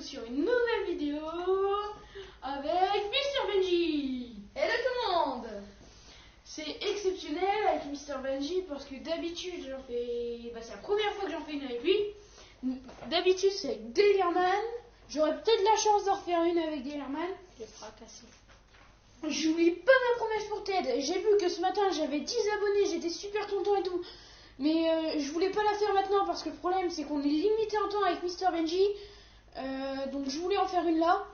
sur une nouvelle vidéo avec Mr Benji. Hello tout le monde. C'est exceptionnel avec Mr Benji parce que d'habitude j'en fais... c'est la première fois que j'en fais une avec lui. D'habitude c'est avec Delirman. J'aurais peut-être la chance d'en refaire une avec Delirman. Je l'ai fracassé. J'oublie pas ma promesse pour Ted. J'ai vu que ce matin j'avais 10 abonnés, j'étais super content et tout. Mais je voulais pas la faire maintenant parce que le problème c'est qu'on est limité en temps avec Mr Benji. Donc je voulais en faire une là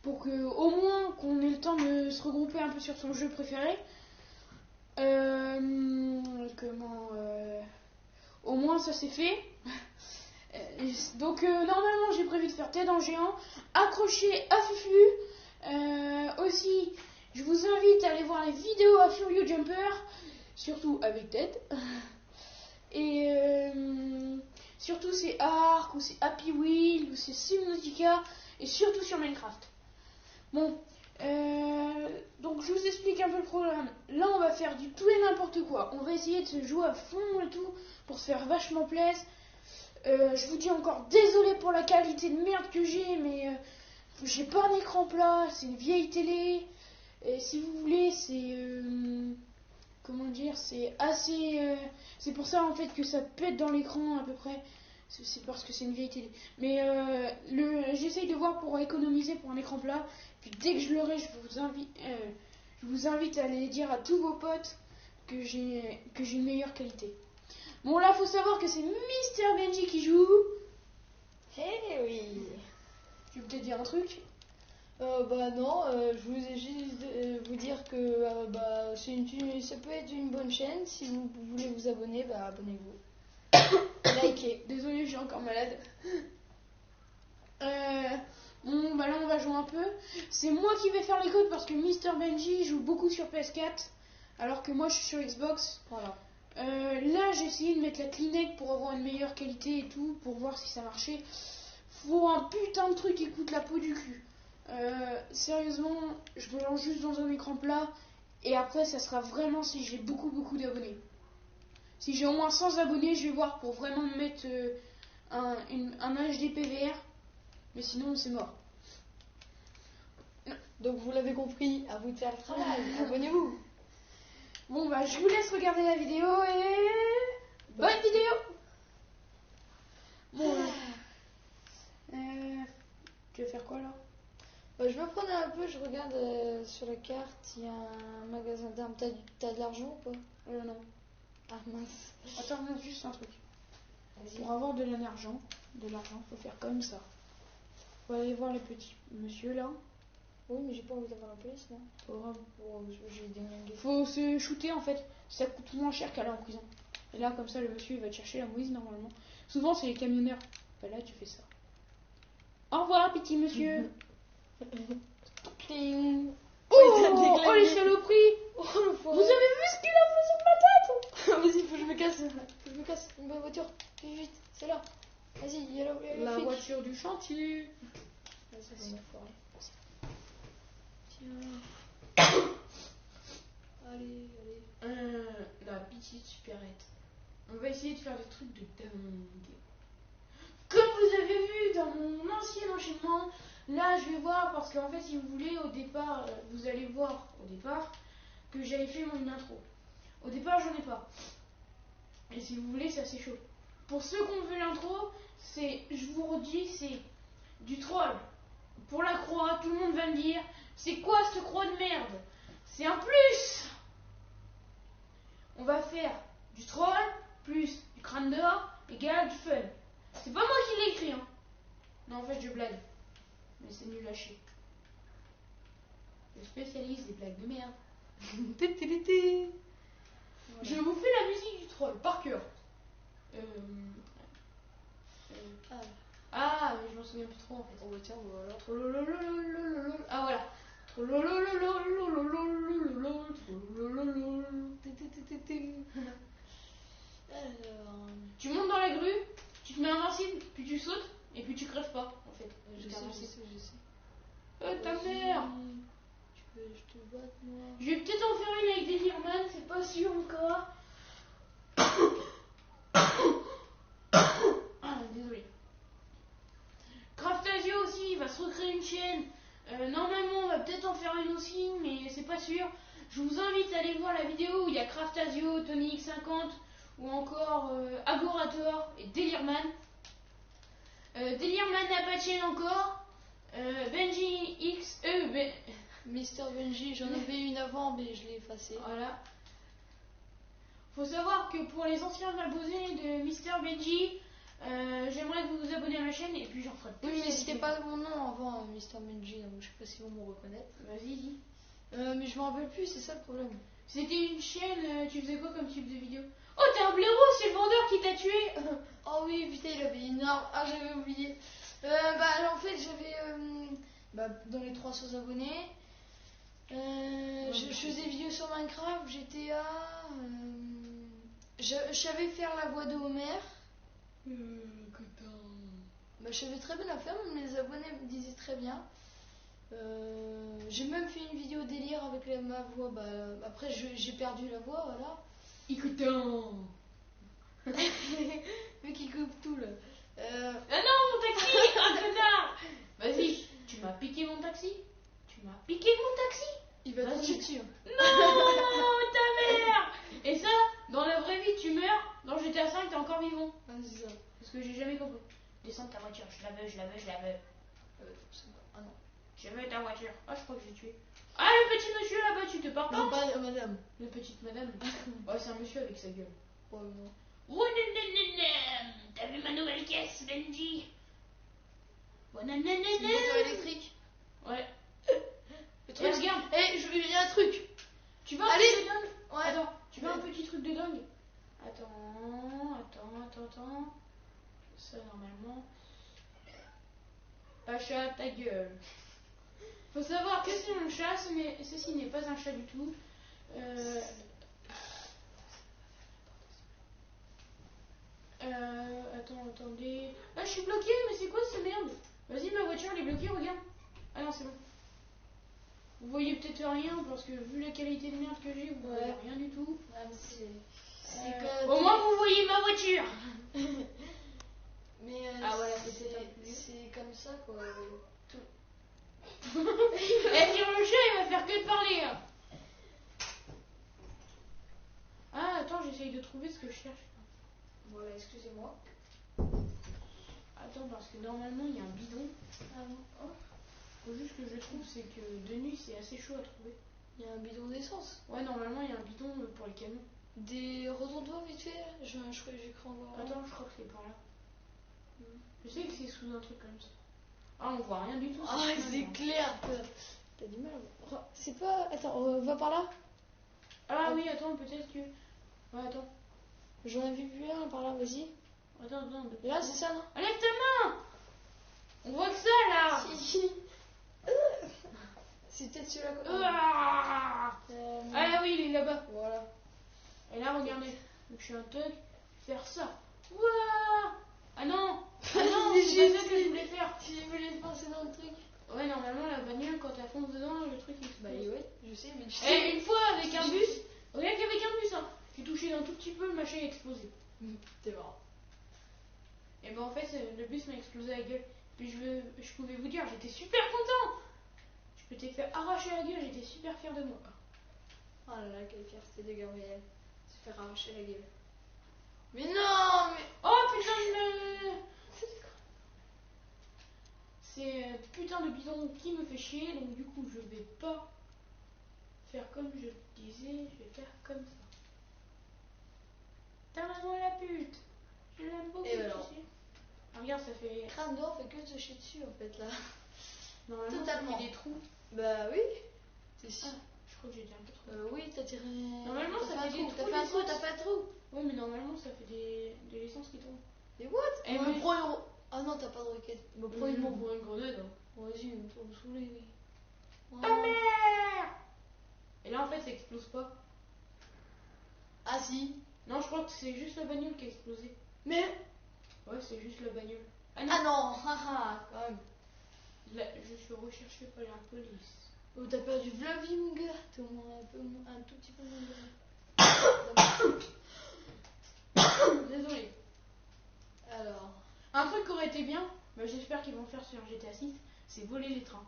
pour que au moins qu'on ait le temps de se regrouper un peu sur son jeu préféré. Au moins ça c'est fait. Donc normalement j'ai prévu de faire Ted en géant, accroché à Fufu. Aussi je vous invite à aller voir les vidéos à Furio Jumper, surtout avec Ted. Et surtout c'est Ark, ou c'est Happy Wheel, ou c'est Subnautica, et surtout sur Minecraft. Bon, donc je vous explique un peu le programme. Là on va faire du tout et n'importe quoi. On va essayer de se jouer à fond et tout, pour se faire vachement plaisir. Je vous dis encore désolé pour la qualité de merde que j'ai, mais j'ai pas un écran plat, c'est une vieille télé. Et si vous voulez, c'est... comment dire, c'est assez... c'est pour ça en fait que ça pète dans l'écran à peu près. C'est parce que c'est une vieille télé. Mais j'essaye de voir pour économiser pour un écran plat. Puis dès que je l'aurai, je vous invite à aller dire à tous vos potes que j'ai une meilleure qualité. Bon là, faut savoir que c'est Mr Benji qui joue. Eh oui. Tu veux peut-être dire un truc? Non, je vous ai juste vous dire que ça peut être une bonne chaîne. Si vous voulez vous abonner, abonnez-vous. Likez. Désolé, je suis encore malade. Bon, là on va jouer un peu. C'est moi qui vais faire les codes parce que Mr Benji joue beaucoup sur PS4, alors que moi je suis sur Xbox. Voilà. Là j'ai essayé de mettre la Kleenex pour avoir une meilleure qualité et tout, pour voir si ça marchait. Faut un putain de truc qui coûte la peau du cul. Sérieusement, je me lance juste dans un écran plat et après ça sera vraiment si j'ai beaucoup d'abonnés. Si j'ai au moins 100 abonnés, je vais voir pour vraiment mettre un HD PVR, mais sinon c'est mort. Donc vous l'avez compris, à vous de faire le travail. Abonnez-vous. Bon je vous laisse regarder la vidéo et bonne vidéo. Bon, tu vas faire quoi là? Je me prenais un peu, je regarde sur la carte, il y a un magasin d'armes. T'as de l'argent ou pas? Non. Ah mince. Attends, juste un truc. Pour avoir de l'argent, faut faire comme ça. Faut aller voir les petits monsieur là. Oui, mais j'ai pas envie d'avoir la police, non? J'ai des mingues. Faut se shooter en fait. Ça coûte moins cher qu'aller en prison. Et là, comme ça, le monsieur il va te chercher la mouise normalement. Souvent, c'est les camionneurs. Là, tu fais ça. Au revoir, petit monsieur. Cling. Oh, les saloperies. Vous avez vu ce qu'il a fait sur ma tête? Vas-y, faut que je me casse. Une bonne voiture. Vite, c'est là. Vas-y, il y a la voiture du chantier. Vas-y, allez. La petite supérette. On va essayer de faire des trucs de dingue. Comme vous avez vu dans mon ancien enchaînement, là je vais voir parce qu'en fait si vous voulez au départ, vous allez voir au départ que j'avais fait une intro. Au départ j'en ai pas. Et si vous voulez c'est assez chaud. Pour ceux qui ont vu l'intro, je vous redis, c'est du troll. Pour la croix, tout le monde va me dire, c'est quoi ce croix de merde? C'est un plus. On va faire du troll plus du crâne d'or égale du fun. C'est pas moi qui l'ai écrit, hein. Non, en fait, je blague. Mais c'est nul à chier. Je spécialise des blagues de merde. Voilà. Je vous fais la musique du troll, par cœur. Mais je m'en souviens plus trop, en fait. Oh, tiens, voilà. Ah, voilà. Tu montes dans la grue, tu te mets invincible, puis tu sautes, et puis tu crèves pas, en fait. Je sais. Ta mère. Je te batte, moi. Je vais peut-être en faire une avec Delirman, c'est pas sûr encore. Désolé. Craftasio aussi, une chaîne. Normalement, on va peut-être en faire une aussi, mais c'est pas sûr. Je vous invite à aller voir la vidéo où il y a Craftasio, TonyX50 ou encore Agorator et Delirman. Delirman n'a pas de chaîne encore. Benji X. Mister Benji, j'en avais une avant, mais je l'ai effacée. Voilà. Faut savoir que pour les anciens abonnés de Mister Benji, j'aimerais que vous vous abonnez à ma chaîne et puis j'en ferai plus. Oui, mais c'était pas mon nom avant, Mister Benji, donc je sais pas si vous me reconnaître. Vas-y, dis. Mais je me rappelle plus, c'est ça le problème. C'était une chaîne, tu faisais quoi comme type de vidéo? Oh, t'es un blaireau, c'est le vendeur qui t'a tué. Oh oui, putain, il avait une arme. Ah, j'avais oublié. En fait, j'avais dans les 300 abonnés. Je faisais des vidéos sur Minecraft, GTA. Je savais faire la voix de Homer. Je savais très bien la faire, même les abonnés me disaient très bien. J'ai même fait une vidéo délire avec ma voix. Après, j'ai perdu la voix, voilà. Écoutant. Mais qui coupe tout là. Ah non, mon taxi. Ah, connard. Vas-y, tu m'as piqué mon taxi. Tu m'as piqué mon taxi. Il va te tuer. Non, ta mère. Et ça, dans la vraie vie, tu meurs. Dans GTA 5, t'es encore vivant. Ah, c'est ça. Parce que j'ai jamais compris. Descends de ta voiture, je la veux. Ah non. Je veux ta voiture. Ah, je crois que j'ai tué. Ah, le petit monsieur là-bas, tu te pars Non, pas? pas madame. La petite madame. Oh, c'est un monsieur avec sa gueule. Oh non. Oh, t'as vu ma nouvelle caisse, Benji? Oh, C'est une voiture électrique. Ouais. Le truc, regarde. il y a un truc. Tu veux un Allez. truc de dingue? Ouais. Attends, tu veux un petit truc de dingue? Attends. Ça, normalement. Pacha, ta gueule. Faut savoir que c'est un chat, ceci n'est pas un chat du tout. Attendez. Ah, je suis bloqué, mais c'est quoi cette merde? Vas-y, ma voiture, elle est bloquée, regarde. Ah non, c'est bon. Vous voyez peut-être rien, parce que vu la qualité de merde que j'ai, vous voyez rien du tout. Ah, Au moins, vous voyez ma voiture. Mais Ah, voilà, c'est comme ça quoi. Et sur le chat, il va faire que de parler. Hein. Ah, attends, j'essaye de trouver ce que je cherche. Voilà, excusez-moi. Attends, parce que normalement, il y a un bidon. Ah non. Oh. Faut juste que je trouve, c'est que de nuit, c'est assez chaud à trouver. Il y a un bidon d'essence. Ouais, normalement, il y a un bidon pour les camions. Retourne-toi vite fait. Je crois que j'ai cru en voir. Attends, je crois que c'est par là. Je sais que c'est sous un truc comme ça. Ah, on voit rien du tout. Ah, c'est clair. T'as du mal. C'est pas. Attends, on va par là. Ah oui, attends, peut-être que. Ouais, attends. J'en ai vu plus un par là, vas-y. Attends. Là, c'est ça, non? Enlève ta main. On voit que ça là. C'est peut-être celui-là. Ah oui, il est là-bas. Voilà. Et là, regardez. Donc, je suis un thug. Faire ça. Ouah. Ah non. C'est pas ça que je voulais faire. Tu voulais te passer dans le truc. Ouais, normalement, la bagnole, quand elle fonce dedans, le truc il se passe. Ouais, je sais, mais Et une fois, avec un bus, regarde qu'avec un bus, hein, j'ai touché d'un tout petit peu, le machin a explosé. T'es marrant. Et ben en fait, le bus m'a explosé la gueule. Puis je pouvais vous dire, j'étais super content. Je m'étais fait arracher la gueule, j'étais super fier de moi. Oh là là, quelle fierté de Gabriel. Se faire arracher la gueule. Mais non, mais. Oh putain de. C'est putain de bidon qui me fait chier, donc du coup, je vais pas faire comme je disais, je vais faire comme ça. T'as raison, la pute. Je l'aime beaucoup. Et alors regarde, ça fait. Crâne d'or fait que se chier dessus en fait là. Normalement, Totalement. ça fait des trous. Bah oui. C'est si. Je crois que j'ai dit un peu trop. Oui, t'as tiré. Normalement, ça fait des trous. T'as fait un trou, t'as fait un trou. Oui, mais normalement, ça fait de l'essence qui tombe. Et what? Et me prends une. Ah non, t'as pas de roquette. Me prends une bombe. pour une grenade. Hein. Vas-y, pour me saouler, oui. Ta mère! Et là, en fait, ça explose pas. Ah si. Non, je crois que c'est juste la bagnole qui a explosé. Mais. Ouais, c'est juste la bagnole. Ah non, haha, quand même. Là, je suis recherché par la police. Oh, t'as perdu de la vie, mon gars. T'es au moins un tout petit peu moins Désolé. Alors. Un truc qui aurait été bien, bah, j'espère qu'ils vont faire sur GTA 6, c'est voler les trains.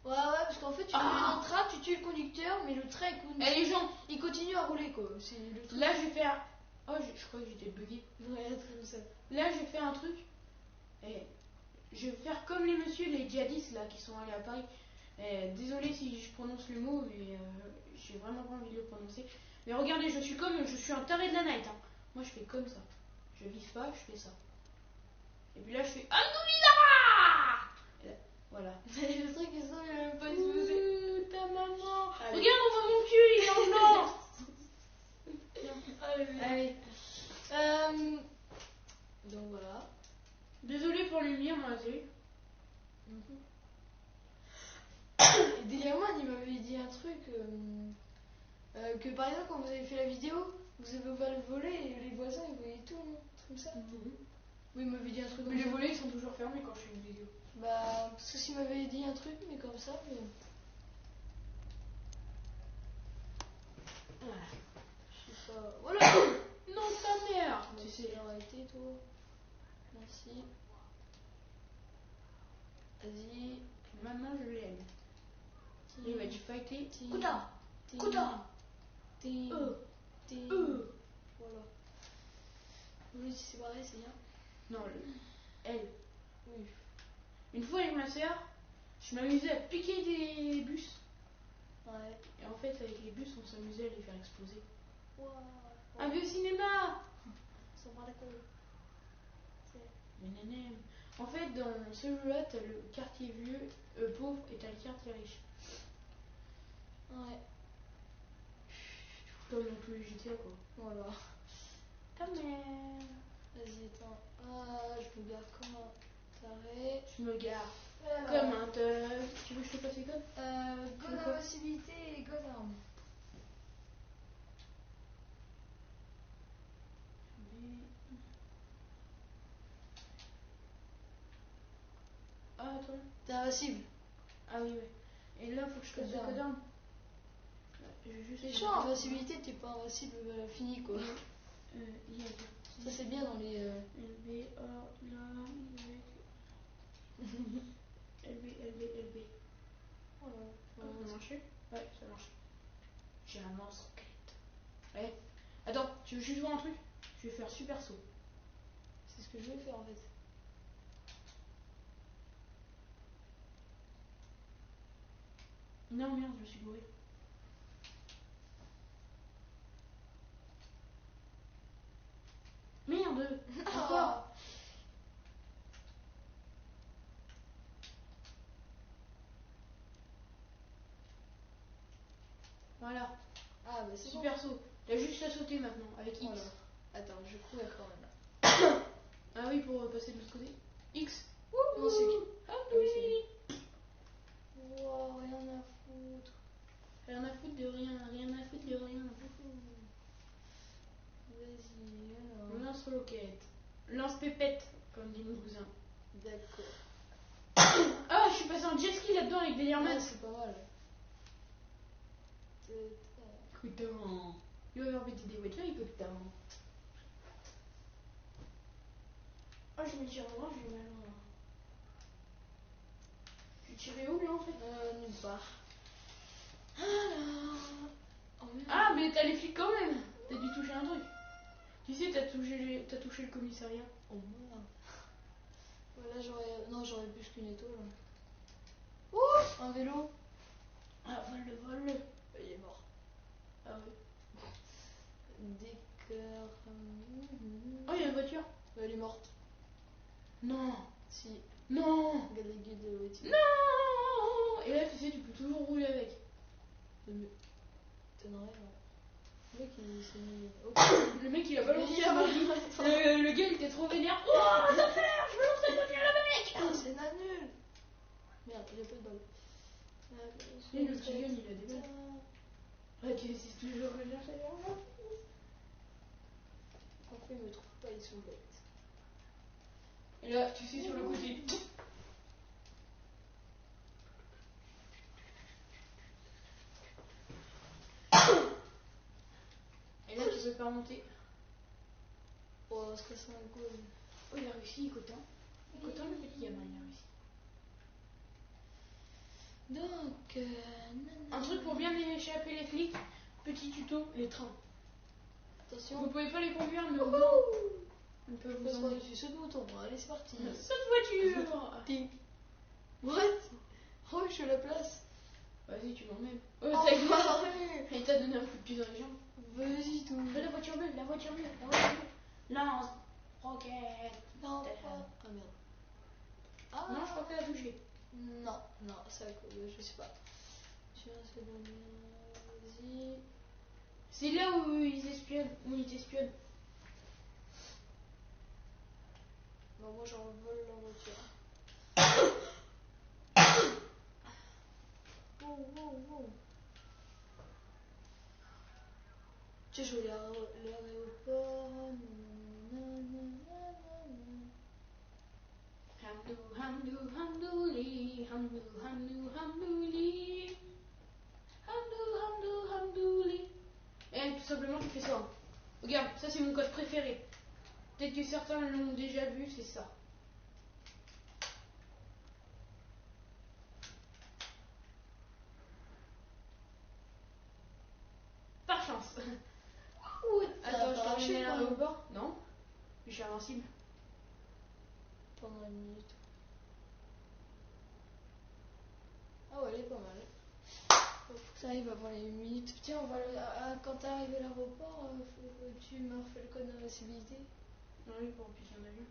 Ouais, parce qu'en fait, tu conduis dans le train, tu tues le conducteur, mais le train, Et les gens, il continue à rouler, quoi. C'est le truc. là je vais faire... Oh, je crois que j'étais bugué. Ouais, un truc comme ça. Là je vais faire un truc. Et je vais faire comme les messieurs, les djihadistes là, qui sont allés à Paris. Désolé si je prononce le mot, mais j'ai vraiment pas envie de le prononcer. Mais regardez, je suis un taré de la night. Hein. Moi je fais comme ça. Je vise pas, je fais ça. Et puis là je fais Alhamdoulilah. Voilà. Le truc, ça, il a même pas explosé. Ta maman. Allez. Regarde, on voit mon cul, il est en blanc. Allez. Donc voilà. Désolé pour les lumière, moi, c'est. Et Deliaman, il m'avait dit un truc. Que par exemple, quand vous avez fait la vidéo, vous avez ouvert le volet et les voisins ils voyaient tout, non? Comme ça. Oui, il m'avait dit un truc Mais comme les ça. volets ils sont toujours fermés quand je fais une vidéo. Bah, parce que s'il m'avait dit un truc, mais comme ça, mais. Voilà. Je sais pas. Voilà! Non, ta mère. Tu sais l'arrêter, toi. Merci. Vas-y. Maman, je l'aime. Il va te fighter. Kouta! Kouta. Voilà. Oui, si c'est pareil, c'est bien. Non, elle. Oui. Une fois avec ma soeur, je m'amusais à piquer des bus. Ouais. Et en fait, avec les bus, on s'amusait à les faire exploser. Wow. Un vieux cinéma. Ça me la colle. Mais néné. En fait, dans ce jeu-là, t'as le quartier vieux, pauvre, et t'as le quartier riche. Ouais. Comme dans tous les GTA, quoi. Voilà. Ta mère. Vas-y, attends. Ah, je me garde comme un taré. Je me gare. Alors, Comme un teuf. Tu veux que je te passe les codes? God Invincibilité et God Arm. Ah, attends. T'es invincible. Ah oui, ouais. Et là, faut que je fasse le Code code d'arme. d'arme. Je vais juste. C'est chiant, invincibilité, t'es pas invincible à l'infini, quoi. Yeah. Ça, c'est bien dans les. LB, A, là, LB. Voilà. Ça a marché? Ouais, ça marche. J'ai un lance-roquette. Ouais. Attends, tu veux juste voir un truc? Je vais faire super saut. C'est ce que je vais faire en fait. Non, merde, je me suis gouré. Merde! Encore! Voilà. Ah, bah c'est Super saut. T'as juste à sauter maintenant avec X. Voilà. Attends, je courir quand même. Ah oui, pour passer de l'autre côté. X. Non, c'est qui? Ah oui, wow, rien à foutre. Rien à foutre de rien, rien à foutre de rien. Vas-y, alors. Lance-roquette. Lance-pépette, comme dit mon cousin. D'accord. Ah, je suis passé en jet ski là-dedans avec des Ah, liarmettes. c'est pas mal. Putain. Il va y avoir des voitures, il peut putain. Oh, je me tire loin, je vais mal loin. Je vais tirer où là en fait? Nulle part. Alors. Oh, Ah, mais t'as les flics quand même. T'as dû toucher un truc. Tu sais, t'as touché le commissariat. Oh merde. Voilà, j'aurais plus qu'une étoile. Oh, un vélo. Ah, vole. Il est mort. Ah oui. Des cœurs. Oh, il y a une voiture. Elle est morte. Non. Si. Non. Regarde les guides de la voiture. Non. Et là, tu sais, tu peux toujours rouler avec. Le mieux. T'aimerais, ouais. Le mec, il s'est mis. Oh. Le mec, il a balancé Il sa a main. balancé. Le gars, il était trop vénère. Oh, ça fait l'air, je veux lancer la voiture avec. Ah, c'est nul. Merde, il a pas de balle. Et le petit gun, il a des balles. Ouais, tu sais toujours que j'ai fait l'air. Parfois, ils me trouvent pas, ils sont bêtes. Et là, tu sais, sur le côté. Et là, tu peux pas monter. Oh, parce que c'est un goal. Oh, il a réussi, écoute. Hein. Autant le petit gamin, il a réussi. Donc, Un truc pour bien échapper les flics, petit tuto, les trains. attention. Vous pouvez pas les conduire, mais on peut vous Passe emmener. par-dessus ce bouton. Allez, c'est parti. Saute voiture. Ting. What? Oh, je suis à la place. Vas-y, tu m'emmènes. Oh, T'as il t'a donné un coup de pied dans les jambes. vas-y, tout. La voiture bleue, la voiture bleue, la voiture bleue. Lance, roquette. Non, pas. Ah merde. Ah, Non, je crois qu'elle a touché. non, non, ça, je sais pas. Tiens, c'est bon. Vas-y. C'est là où ils espionnent, où ils t'espionnent. Bon, moi, j'envole la voiture. Wow, wow, wow. Tiens, je vais l'aéroport. Hamdou, hamdou, hamdouli, hamdou, hamdou, hamdouli. Hamdou, hamdou, hamdouli. Et tout simplement, tu fais ça. Regarde, ça c'est mon code préféré. Peut-être que certains l'ont déjà vu, c'est ça. Par chance. Attends, je t'emmène à l'aéroport. Non, je suis invincible. Pendant une minute. Ah ouais, elle est pas mal. Faut que ça arrive avant les minutes. Tiens, on va quand t'arrives à l'aéroport, tu me refais le code d'invincibilité. Non, lui, pour piquer un avion.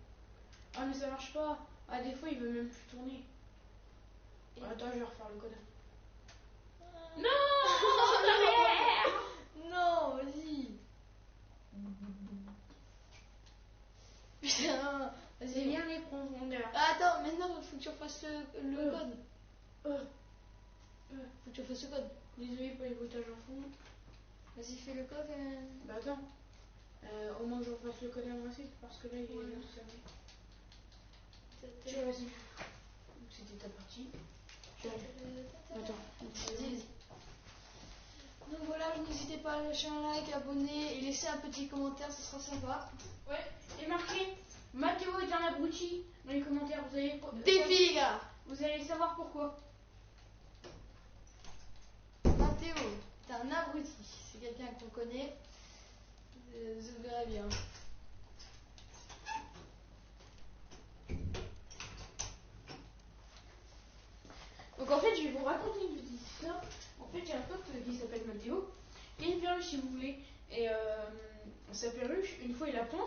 Ah, mais ça marche pas. Ah, des fois, il veut même plus tourner. Attends, je vais refaire le code. Non, derrière. Non, vas-y. Putain, C'est vas-y. bien les profondeurs. Ah, attends, maintenant, faut que tu refasses le code. Faut que tu refasses le code. Désolé pour les bruitages en fond. Vas-y, fais le code. Bah attends. Au moins, je refasse le code invincible parce que là, il est Ouais. bien servi. Tiens, vas-y. C'était ta partie. Attends. Vas-y. Donc voilà, n'hésitez pas à lâcher un like, abonner et laisser un petit commentaire, ce sera sympa. Ouais, et marquez Mathéo est un abruti dans les commentaires. Vous allez, Défi, les gars. vous allez savoir pourquoi. Mathéo, t'es un abruti. C'est quelqu'un qu'on connaît. Vous verrez bien. Donc en fait, je vais vous raconter une petite histoire. En fait, j'ai un pote qui s'appelle Mathéo. Il a une perruche, si vous voulez. Et sa perruche, une fois, il la prend.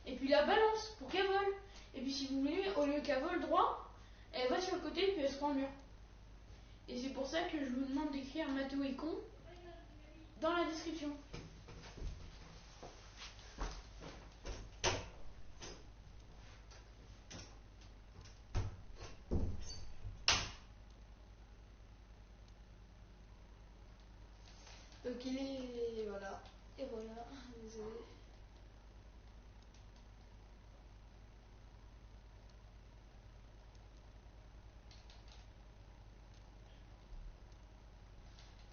Et puis il la balance pour qu'elle vole. Et puis si vous voulez, au lieu qu'elle vole droit, elle va sur le côté et puis elle se prend le mur. Et c'est pour ça que je vous demande d'écrire Mathéo est con dans la description. Donc il est. Voilà. Et voilà. Désolé.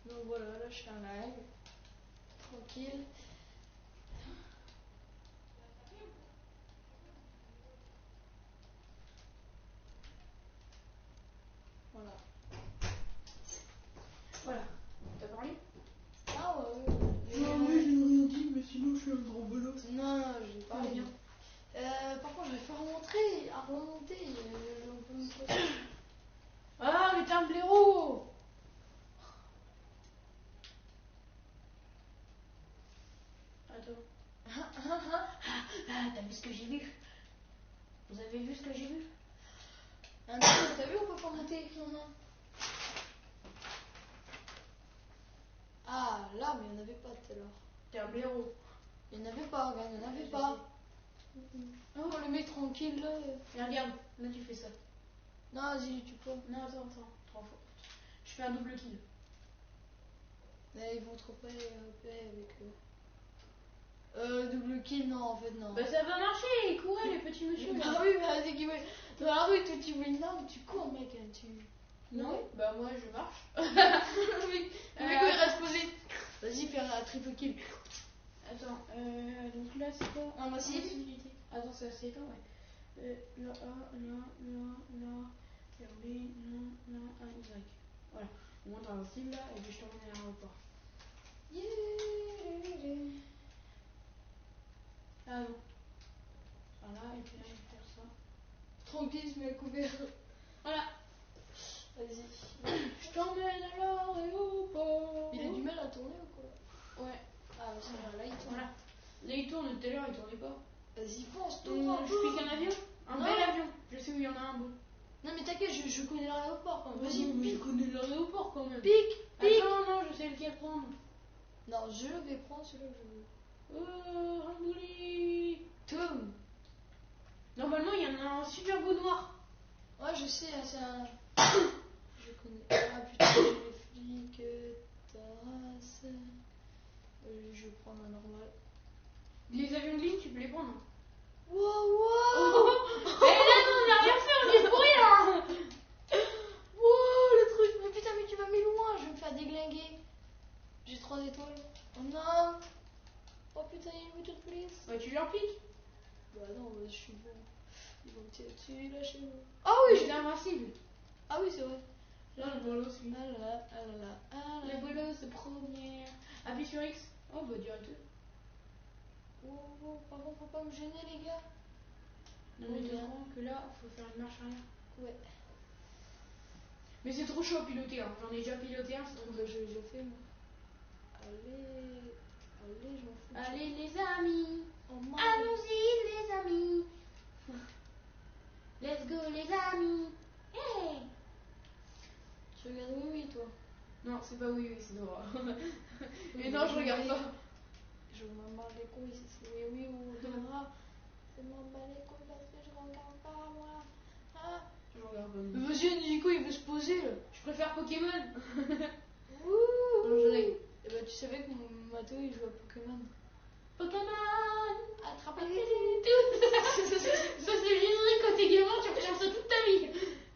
Donc voilà, là je fais un live. Tranquille. Voilà. Voilà. T'as parlé? Ah ouais. Non, mais je n'ai rien dit, mais sinon je suis un gros bolos. Non, non, j'ai pas Ah, rien. Par contre, j'arrive pas à remonter. On peut me poser. Ah, mais t'es un blaireau! Attends. T'as vu ce que j'ai vu? Vous avez vu ce que j'ai vu? Ah non, t'as vu, on peut pas monter. Non, non. Ah, là, mais il n'y en avait pas tout à l'heure. T'es un blaireau. Il n'y en avait pas, regarde, il n'y en avait Je pas. sais. Oh, le mec tranquille là. Mais regarde, là tu fais ça. Non, vas-y, tu peux. Non, attends, 3 fois. Je fais un double kill. Mais ils vont trop pas avec eux. Double kill, non, en fait, non. Bah ça va marcher, courez les petits monsieur. Bah oui, bah c'est qu'il veut. Dans la rue, toi tu vois une arme, tu cours, mec. Tu. Non, Ouais. bah moi je marche. Oui, le mec, il reste posé. Vas-y, faire un triple kill. Attends, donc là c'est quoi? Invincible. Invincibilité. Attends, c'est assez éteint, ouais. Là, A, là, R, B, là, A, Y. Voilà, on monte dans la cible là et puis je t'emmène à l'aéroport. Ah non. Voilà, et puis là, je vais faire ça. Tranquille, je mets à couvert. Voilà, Vas-y. je t'emmène à l'aéroport. Il a du mal à tourner ou quoi? Ouais, Ah, ça va, là il tourne. voilà. Là, il tourne, tout à l'heure, il tournait pas. Vas-y, pense, tourne un Je peu. pique un avion. Un Non. bel avion. Je sais où il y en a un beau. Non, mais t'inquiète, je connais l'aéroport quand même. Vas-y, mais je pique. connais l'aéroport quand même. Pique, pique. Attends, non, je sais lequel prendre. Non, je vais prendre celui-là que je veux. Oh, Rambouli. Tom. Normalement, il y en a un super beau noir. Ouais, je sais, c'est un. Je connais. Ah putain, j'ai les flics, ta race. Je vais prendre un normal. Les avions de ligne, tu peux les prendre. Wow, wow. Oh, et là, non, on n'a rien fait, on est pour rien. Wow, le truc. Mais putain, mais tu m'as mis loin, je vais me faire déglinguer. J'ai 3 étoiles. Oh non. Oh putain, il est où toute police? Bah, tu leur piques. Bah non, bah, je suis bon. Ils vont me tirer dessus, lâchez-moi. Ah Oui, oui, j'étais invincible. Ah oui, c'est vrai. Là, le bolos, oui. Ah là là, ah là là, ah là Le là. bolos, c'est première. Appuie sur X. Oh, bah, direct. Oh, oh, par contre, faut pas me gêner, les gars. Non, mais t'es au courant que là, faut faire une marche arrière. Ouais. Mais c'est trop chaud à piloter, hein. J'en ai déjà piloté un, c'est trop Bah, chaud. j'ai déjà fait, moi. Allez, allez, je m'en fous. Allez, les amis. Oh, man. Allons-y, les amis. Let's go, les amis. Hey. Tu regardes oui, oui, toi. Non, c'est pas oui, oui, c'est Dora. Oui, Et non, je regarde pas. Je m'en bats les couilles, si c'est oui, oui ou Dora. Je m'en bats les couilles parce que je regarde pas, moi. Ah. Je regarde pas. Mais vas-y, Nico, il veut se poser, là. Je préfère Pokémon. Ouh. Non, je règle. Et bah, tu savais que mon Mathéo, il joue à Pokémon. Pokémon. Attrape les Ça, c'est générique quand t'es gamin, tu retiens ça toute ta vie.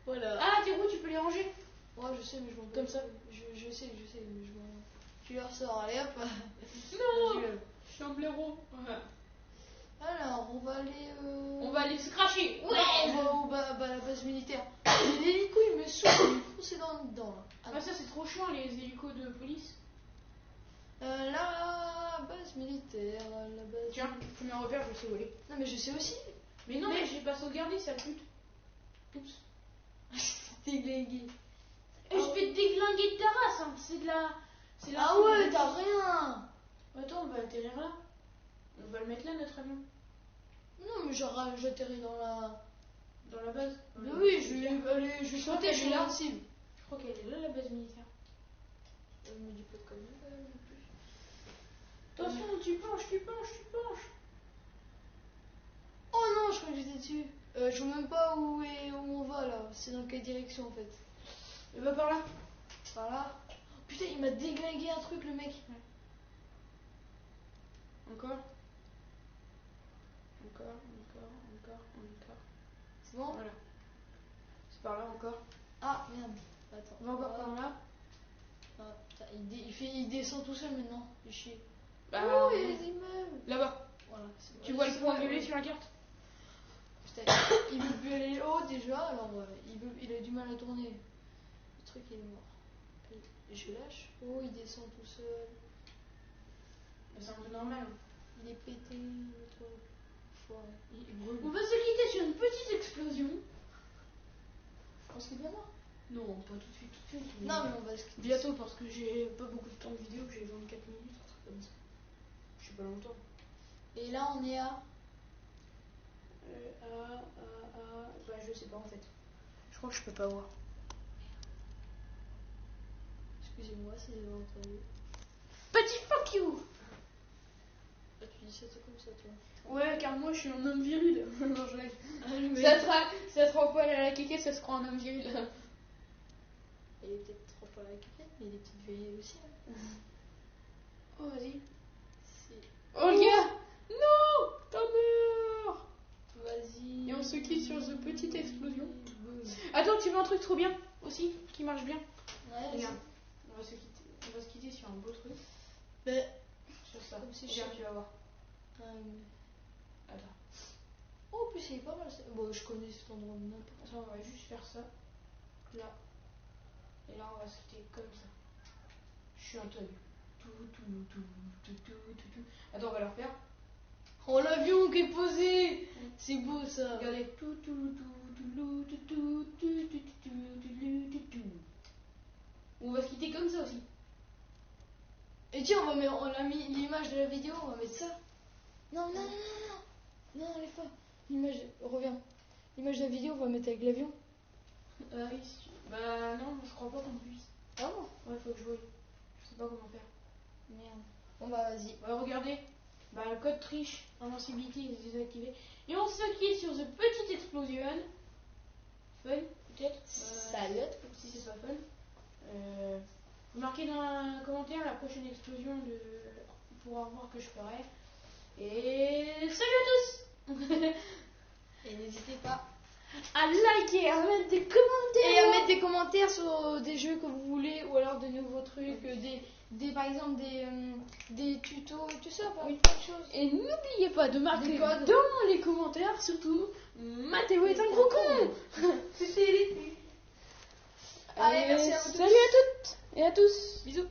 Voilà. Ah, tes roues, tu peux les ranger. Ouais, je sais, mais je m'en bats Comme les ça. couilles. Je sais, mais je m'en. Tu leur sors, allez hop. Non. Vas-y, Je suis un blaireau. alors, on va aller. On va aller se cracher. Non, Ouais. on va à la base militaire. L'hélico, il me saoule, il est foncé dedans là. Ah, ça, c'est trop chiant, les hélicos de police. La base militaire, la base. Tiens, premier repère, je sais où aller. Non, mais je sais aussi. Mais non, mais j'ai pas sauvegardé, ça pute. Oups. Déglingué. Et je vais te déglinguer de ta race, hein. C'est de la. C'est la. Ah ouais, t'as rien. Attends, on va atterrir là. On va le mettre là, notre avion. Non, mais genre, j'atterris dans la. Dans la base. Mais oui, je vais aller, je vais Je crois sauter, qu'elle je est suis là. invincible. Je crois qu'elle est là, la base militaire. Elle me dit pas de conneries quand même non plus. Attention, tu penches, tu penches, tu penches. Oh non, je crois que j'étais dessus. Je vois même pas où on va là. C'est dans quelle direction en fait? Et va par là. Par là. Putain, il m'a déglingué un truc le mec. Encore. Encore. C'est bon? Voilà. C'est par là encore. Ah merde. Attends. On va encore par là. Ah, putain, il descend tout seul maintenant. Il chie. Bah, Oh, il y a les immeubles. là-bas. Voilà. c'est bon. Tu vois le C'est point bon, violet ouais. sur la carte? Putain, il veut plus aller haut déjà, alors il a du mal à tourner. Le truc il est mort. Et je lâche. Oh, il descend tout seul. C'est un peu normal. Il est pété, le truc. Foiré. Il brûle. On va se quitter sur une petite explosion. Je pense qu'il est bien mort. Non, pas tout de suite, mais Non, mais on va se quitter. bientôt parce que j'ai pas beaucoup de temps de vidéo, que j'ai 24 minutes, un truc comme ça. Je sais pas longtemps. Et là, on est à. Bah, je sais pas en fait. Je crois que je peux pas voir. Excusez-moi si vous avez entendu. Petit fuck you! Ah, tu dis ça comme ça, toi. Ouais, car moi je suis un homme viril. Non, je rêve. Ah, Ça te rend pas à la kékette, ça se croit un homme viril. Il est peut-être trop pas la caquette, mais il est petites veillées aussi. Hein. Oh, vas-y. Si. Oh, le gars! Non! T'as mort! Vas-y. Et on se quitte sur cette petite explosion. Boum. Attends, tu veux un truc trop bien aussi, qui marche bien? Ouais, Regarde, on va se quitter sur un beau truc. Mais. Sur ça. Comme si Regarde, je- tu vas voir. Ah, Attends. Oh, en plus, il est pas mal. Bon, je connais cet endroit de n'importe. Attends, on va juste faire ça. Là. Et là, on va sauter comme ça. Je suis Antoine. Tout. Attends, on va le refaire. Oh, l'avion qui est posé. C'est beau ça. Regardez. On va se quitter comme ça aussi. Et tiens, on a mis l'image de la vidéo, on va mettre ça. Non, allez pas. L'image, reviens. L'image de la vidéo, on va mettre avec l'avion. Oui, bah non, je crois pas qu'on puisse. Ah bon? Ouais, faut que je voie. Je sais pas comment faire. Merde. Bon bah vas-y. Regardez. Bah le code triche, invincibilité est désactivé. Et on se quitte sur The Petite Explosion. Fun, peut-être. Salut. Si c'est pas fun. Vous marquez dans un commentaire la prochaine explosion pour voir que je ferai. Et salut à tous. Et n'hésitez pas à liker, à mettre des commentaires. et à mettre des commentaires sur des jeux que vous voulez ou alors de nouveaux trucs, par exemple des tutos, tout ça, plein de choses. Et n'oubliez pas de marquer Des codes. dans les commentaires, surtout, Mathéo est un gros con. C'était les. Allez, merci à vous tous. Salut à toutes et à tous. Bisous.